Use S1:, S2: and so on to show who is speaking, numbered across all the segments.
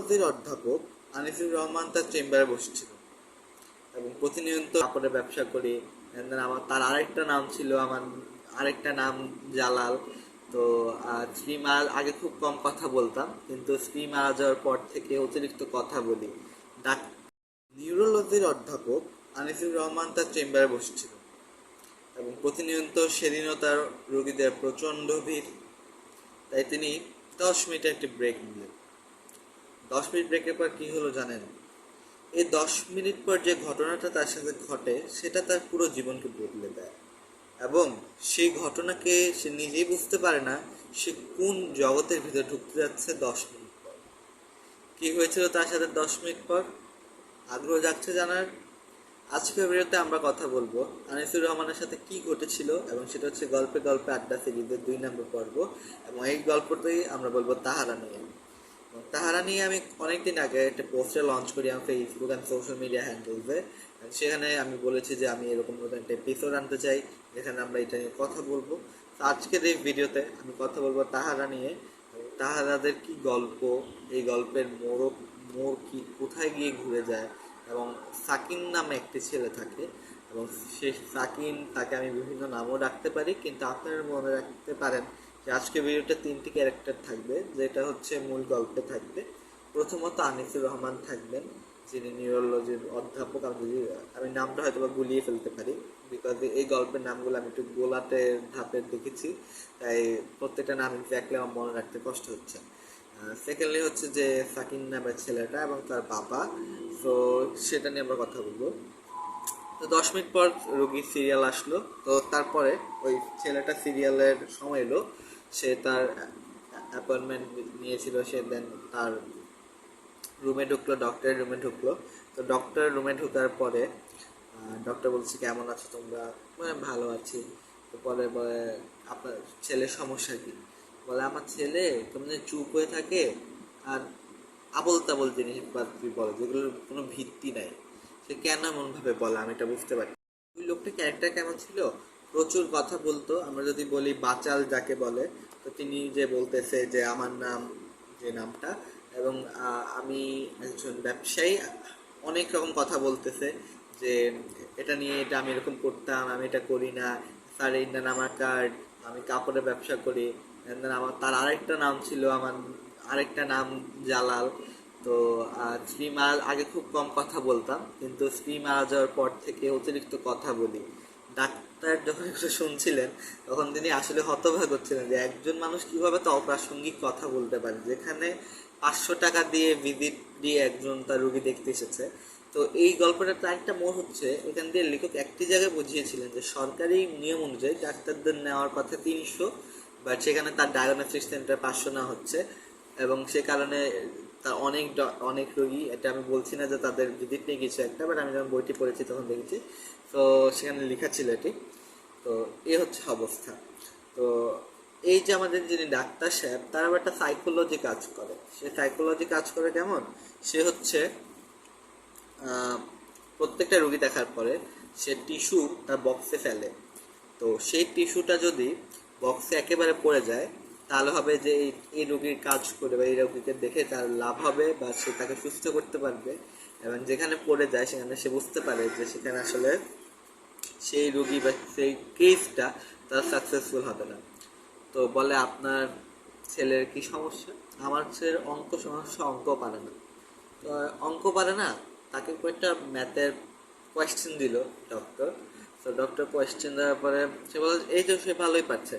S1: নিউরোলজির অধ্যাপক আনিসুর রহমান তার চেম্বারে বসেছিল এবং প্রতিনিয়ত কাপড়ের ব্যবসা করি। তার আরেকটা নাম ছিল, আমার আরেকটা নাম জালাল। তো স্ত্রী মারা আগে খুব কম কথা বলতাম, কিন্তু স্ত্রী মারা যাওয়ার পর থেকে অতিরিক্ত কথা বলি। নিউরোলজির অধ্যাপক আনিসুর রহমান তার চেম্বারে বসেছিল এবং প্রতিনিয়ত সেদিনও তার রোগীদের প্রচণ্ড ভিড়। তাই তিনি 10 মিনিটের একটি ব্রেক নিলেন। 10 মিনিট ব্রেকের পর কি হলো জানেন? এই 10 মিনিট পর যে ঘটনাটা তার সাথে ঘটে সেটা তার পুরো জীবনকে বদলে দেয়, এবং সেই ঘটনাকে সে নিজেই বুঝতে পারে না সে কোন জগতের ভিতরে ঢুকতে যাচ্ছে 10 মিনিট পর। কি হয়েছিল তার সাথে 10 মিনিট পর? আগ্রহ জাগছে জানার? আজকের ভিডিওতে আমরা কথা বলবো আনিসুর রহমানের সাথে কি ঘটেছিল, এবং সেটা হচ্ছে গল্পে গল্পে আড্ডা সিরিজের 2 নম্বর পর্ব। এবং এই গল্পটাই আমরা বলবো তাহারা নিয়ে। তাহারা নিয়ে আমি অনেকদিন আগে একটা পোস্টার লঞ্চ করি আমার ফেসবুক অ্যান্ড সোশ্যাল মিডিয়া হ্যান্ডেলসে। সেখানে আমি বলেছি যে আমি এরকম নতুন একটা এপিসোড আনতে চাই যেখানে আমরা এটা নিয়ে কথা বলবো। তো আজকের এই ভিডিওতে আমি কথা বলবো তাহারা নিয়ে। তাহারাদের কি গল্প, এই গল্পের মোড় কি, কোথায় গিয়ে ঘুরে যায়। এবং সাকিন নামে একটি ছেলে থাকে, এবং সে সাকিন, তাকে আমি বিভিন্ন নামও রাখতে পারি, কিন্তু আপনারা মনে রাখতে পারেন যে আজকে ভিডিওতে 3টি ক্যারেক্টার থাকবে, যেটা হচ্ছে মূল গল্পে থাকবে। প্রথমত আনিসুর রহমান থাকবেন, যিনি নিউরোলজির অধ্যাপক। আমি নামটা হয়তো বা গুলিয়ে ফেলতে পারি, বিকজ এই গল্পের নামগুলো আমি একটু গোলাতে ধাপে দেখেছি, তাই প্রত্যেকটা নাম এক্স্যাক্টলি আমার মনে রাখতে কষ্ট হচ্ছে। সেকেন্ডলি হচ্ছে যে সাকিন নামের ছেলেটা এবং তার বাবা। তো সেটা নিয়ে আমরা কথা বলবো। তো 10 মিনিট পর রোগীর সিরিয়াল আসলো। তো তারপরে ওই ছেলেটা সিরিয়ালের সময় এলো, সে তার অ্যাপয়েন্টমেন্ট নিয়েছিল, সে দেন তার রুমে ঢুকলো, ডক্টরের রুমে ঢুকলো। তো ডক্টরের রুমে ঢোকার পরে ডক্টর বলছে কেমন আছো তোমরা? মানে ভালো আছি। তো পরে বলে আপনার ছেলের সমস্যা কি? বলে আমার ছেলে কেমন চুপ হয়ে থাকে আর আবল তাবল জিনিস বলে, যেগুলোর কোনো ভিত্তি নাই। সে কেন এমন ভাবে বলে আমি এটা বুঝতে পারি। ওই লোকটা ক্যারেক্টার কেমন ছিল? প্রচুর কথা বলতো। আমরা যদি বলি বাচাল যাকে বলে, তো তিনি যে বলতেছে যে আমার নাম, যে নামটা, এবং আমি একজন ব্যবসায়ী, অনেক রকম কথা বলতেছে যে এটা নিয়ে, এটা আমি এরকম করতাম, আমি এটা করি না, স্যার এই নেন আমার কার্ড, আমি কাপড়ের ব্যবসা করি। তার আরেকটা নাম ছিল, আমার আরেকটা নাম জালাল। তো স্ত্রী মারা আগে খুব কম কথা বলতাম, কিন্তু স্ত্রী মারা যাওয়ার পর থেকে অতিরিক্ত কথা বলি। ডাক্তার যখন একটু শুনছিলেন তখন তিনি আসলে হতবাক হচ্ছিলেন যে একজন মানুষ কিভাবে তো অপ্রাসঙ্গিক কথা বলতে পারে, যেখানে 500 টাকা দিয়ে ভিজিট দিয়ে একজন তার রুগী দেখতে এসেছে। তো এই গল্পটার আরেকটা মোড় হচ্ছে, এখান দিয়ে লেখক একটি জায়গায় বুঝিয়েছিলেন যে সরকারি নিয়ম অনুযায়ী ডাক্তারদের নেওয়ার কথা 300, বাট সেখানে তার ডায়াগনস্টিক সেন্টার 500 নেওয়া হচ্ছে। এবং সে কারণে তার অনেক রোগী, এটা আমি বলছি না যে তাদের ভিজিট নিয়ে কিছু একটা, বাট আমি যখন বইটি পড়েছি তখন দেখেছি। তো সেখানে লেখা ছিল এটি। তো এই হচ্ছে অবস্থা। তো এই যে আমাদের যিনি ডাক্তার সাহেব, তার আবার একটা সাইকোলজি কাজ করে। সে সাইকোলজি কাজ করে কেমন? সে হচ্ছে প্রত্যেকটা রোগী দেখার পরে সে টিস্যু তার বক্সে ফেলে। তো সেই টিস্যুটা যদি বক্সে একেবারে পড়ে যায়, তাহলে হবে যে এই রোগীর কাজ করে বা এই রোগীকে দেখে তার লাভ হবে, বা সে তাকে সুস্থ করতে পারবে। এবং যেখানে পড়ে যায় সেখানে সে বুঝতে পারে যে সেখানে আসলে সেই রোগী বা সেই কেসটা তার সাকসেসফুল হবে না। তো বলে আপনার ছেলের কি সমস্যা? আমার ছেলের অঙ্ক সমস্যা, অঙ্ক পারে না। তো অঙ্ক পারে না, তাকে কয়েকটা ম্যাথের কোয়েশ্চেন দিল ডক্টর। তো ডক্টর কোয়েশ্চেন দেওয়ার পরে সে বলে এই তো সে ভালোই পারছে।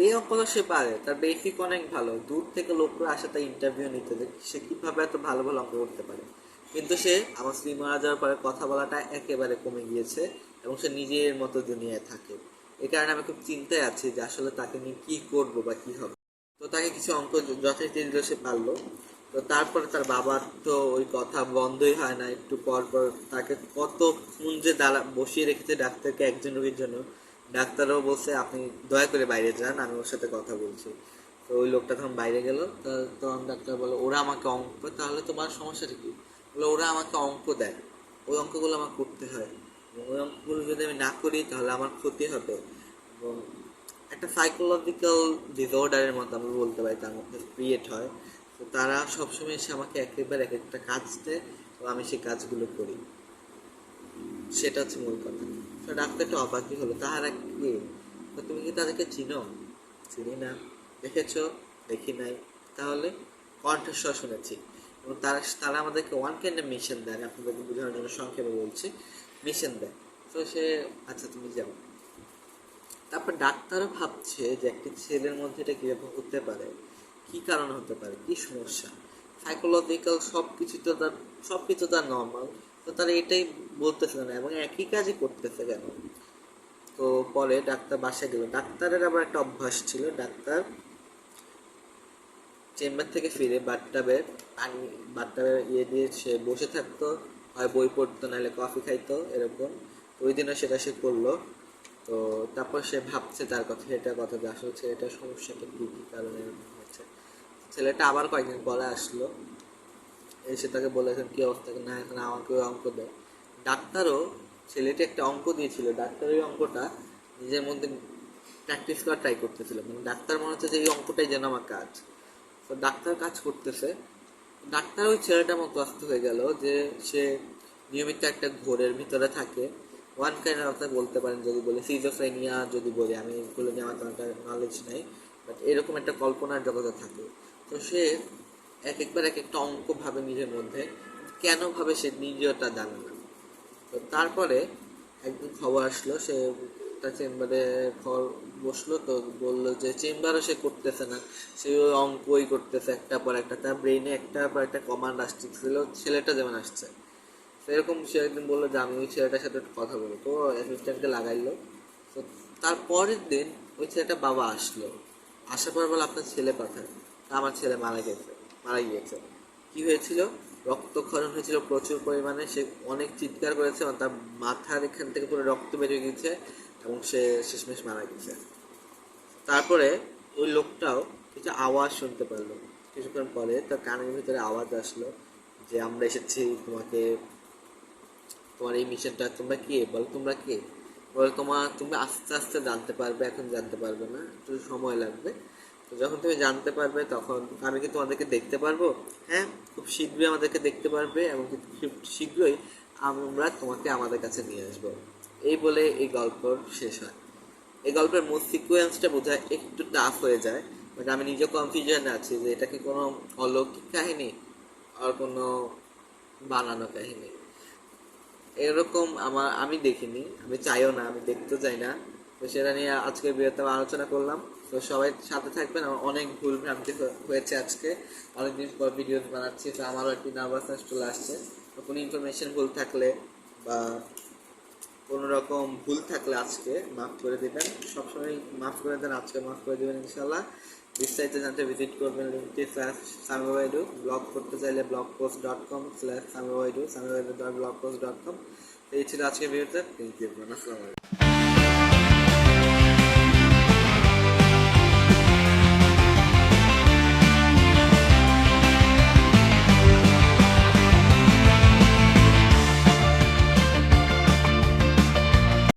S1: এই অঙ্কটা সে পারে, তার বেসিক অনেক ভালো, দূর থেকে লোকরা আসে তার ইন্টারভিউ নিতে, যে সে কীভাবে এত ভালো ভালো অঙ্ক করতে পারে। কিন্তু সে আমার স্ত্রী মারা যাওয়ার পরে কথা বলাটা একেবারে কমে গিয়েছে, এবং সে নিজের মতো দুনিয়ায় থাকে। এই কারণে আমি খুব চিন্তায় আছি যে আসলে তাকে নিয়ে কী করবো বা কী হবে। তো তাকে কিছু অঙ্ক যথেষ্ট দিল, সে পারলো। তো তারপরে তার বাবার তো ওই কথা বন্ধই হয় না, একটু পর পর তাকে কতক্ষণ যে বসিয়ে রেখেছে ডাক্তারকে একজন রোগীর জন্য। ডাক্তারও বলছে আপনি দয়া করে বাইরে যান, আমি ওর সাথে কথা বলছি। তো ওই লোকটা তখন বাইরে গেল। তখন ডাক্তার বলে ওরা আমাকে অঙ্ক, তাহলে তোমার সমস্যাটা কি? বলে ওরা আমাকে অঙ্ক দেয়, ওই অঙ্কগুলো আমার করতে হয়, ওই অঙ্কগুলো যদি আমি না করি তাহলে আমার ক্ষতি হবে। এবং একটা সাইকোলজিক্যাল ডিসঅর্ডারের মতো আমরা বলতে পারি তার মধ্যে ক্রিয়েট হয়। তো তারা সবসময় এসে আমাকে একেবারে এক একটা কাজ দেয় এবং আমি সেই কাজগুলো করি, সেটা হচ্ছে মূল কথা। তো ডাক্তার একটু অবাকই হলো, তাহারা কে? তো তুমি কি তাদেরকে চিনো? চিনি না। দেখেছো? দেখি নাই। তাহলে কণ্ঠস্বর শুনেছি। এবং তারা তারা আমাদেরকে ওয়ান কাইন্ড মিশন দেয়, আমি আপনাদেরকে বোঝানোর জন্য সংক্ষেপে বলছি। মিশন দেয়। তো সে, আচ্ছা তুমি যাও। তারপর ডাক্তারও ভাবছে যে একটি ছেলের মধ্যে এটা কীরকম হতে পারে, কী কারণ হতে পারে, কী সমস্যা, সাইকোলজিক্যাল সব কিছু তার নর্মাল, তো তারা এটাই বলতেছে না এবং একই কাজই করতেছে কেন। তো পরে ডাক্তার বাসায় গেল। ডাক্তারের আবার একটা অভ্যাস ছিল, ডাক্তার চেম্বার থেকে ফিরে বাথটাবে ইয়ে দিয়ে সে বসে থাকতো, হয় বই পড়তো নাহলে কফি খাইতো এরকম। ওই দিনও সেটা সে করলো। তো তারপর সে ভাবছে তার কথা, এটার কথা যে আসলে ছেলেটার সমস্যাটা কী, কী কারণে এরকম হচ্ছে। ছেলেটা আবার কয়েকদিন পরে আসলো, এসে তাকে বলেছেন কী অবস্থা, না এখন আমাকে ওই অঙ্ক দেয়। ডাক্তারও ছেলেটি একটা অঙ্ক দিয়েছিল, ডাক্তার ওই অঙ্কটা নিজের মধ্যে প্র্যাকটিস করা ট্রাই করতেছিল, মানে ডাক্তার মনে হচ্ছে যে এই অঙ্কটাই যেন আমার কাজ। তো ডাক্তার কাজ করতেছে, ডাক্তার ওই ছেলেটার মতো অস্ত হয়ে গেল যে সে নিয়মিত একটা ঘোরের ভিতরে থাকে। ওয়ান কাইন্ড আপনি বলতে পারেন, যদি বলি সিজোফ্রেনিয়া, যদি বলি আমি এগুলো নিয়ে আমার তেমন নলেজ নেই, বাট এরকম একটা কল্পনার জগতে থাকে। তো সে একবার এক একটা অঙ্ক ভাবে নিজের মধ্যে, কেন ভাবে সে নিজেটা জানে না। তো তারপরে একদিন খবর আসলো, সে তার চেম্বারে বসলো, তো বললো যে চেম্বারও সে করতেছে না, সে ওই অঙ্কই করতেছে একটা পর একটা, তার ব্রেনে একটার পর একটা কমান্ড আসছিল, ছেলেটা যেমন আসছে সেরকম। সে একদিন বললো যে আমি ওই ছেলেটার সাথে একটু কথা বলবো, তো অ্যাসিস্ট্যান্টকে লাগাইলো। তো তারপরের দিন ওই ছেলেটা বাবা আসলো, আসার পর বলে আপনার ছেলে কোথায়? আমার ছেলে মারা গিয়েছে। কি হয়েছিল? রক্তক্ষরণ হয়েছিল প্রচুর পরিমাণে, সে অনেক চিৎকার করেছে এবং তার মাথার এখান থেকে পুরো রক্ত বেরিয়ে গেছে এবং সে শেষমেশ মারা গেছে। তারপরে ওই লোকটাও কিছু আওয়াজ শুনতে পারলো, কিছুক্ষণ পরে তার কানের ভিতরে আওয়াজ আসলো যে আমরা এসেছি তোমাকে, তোমার এই মিশনটা, তোমরা কে? বলো তোমরা কে? বলে তুমি আস্তে আস্তে জানতে পারবে, এখন জানতে পারবে না, একটু সময় লাগবে। তো যখন তুমি জানতে পারবে তখন আমি কি তোমাদেরকে দেখতে পারবো? হ্যাঁ, খুব শীঘ্রই আমাদেরকে দেখতে পারবে এবং খুব শীঘ্রই আমরা তোমাকে আমাদের কাছে নিয়ে আসবো। এই বলে এই গল্প শেষ হয়। এই গল্পের মূল সিকোয়েন্সটা বোঝা একটু টাফ হয়ে যায়, বাট আমি নিজে কনফিউশনে আছি যে এটা কি কোনো অলৌকিক কাহিনী আর কোনো বানানো কাহিনী। এরকম আমি দেখিনি, আমি চাইও না, আমি দেখতে চাই না। তো সেটা নিয়ে আজকে বৃহত্তম আলোচনা করলাম। তো সবাই সাথে থাকবেন। আমার অনেক ভুল ভ্রান্তি হয়েছে আজকে, অনেকদিন পর ভিডিও বানাচ্ছি, তো আমারও একটি নার্ভাসনেস চলে আসছে। তো কোনো ইনফরমেশন ভুল থাকলে বা কোনো রকম ভুল থাকলে আজকে মাফ করে দেবেন, সবসময় মাফ করে দেন, আজকে মাফ করে দেবেন ইনশাল্লাহ। বিস্তারিত জানতে ভিজিট করবেন লিঙ্কটি/সামিওয়াইডু, ব্লগ করতে চাইলে blogpost.com/সামিওয়াইডু, samuwaidu.blogpost.com। এই ছিল আজকের ভিডিওতে। থ্যাংক ইউ, আসসালামু আলাইকুম।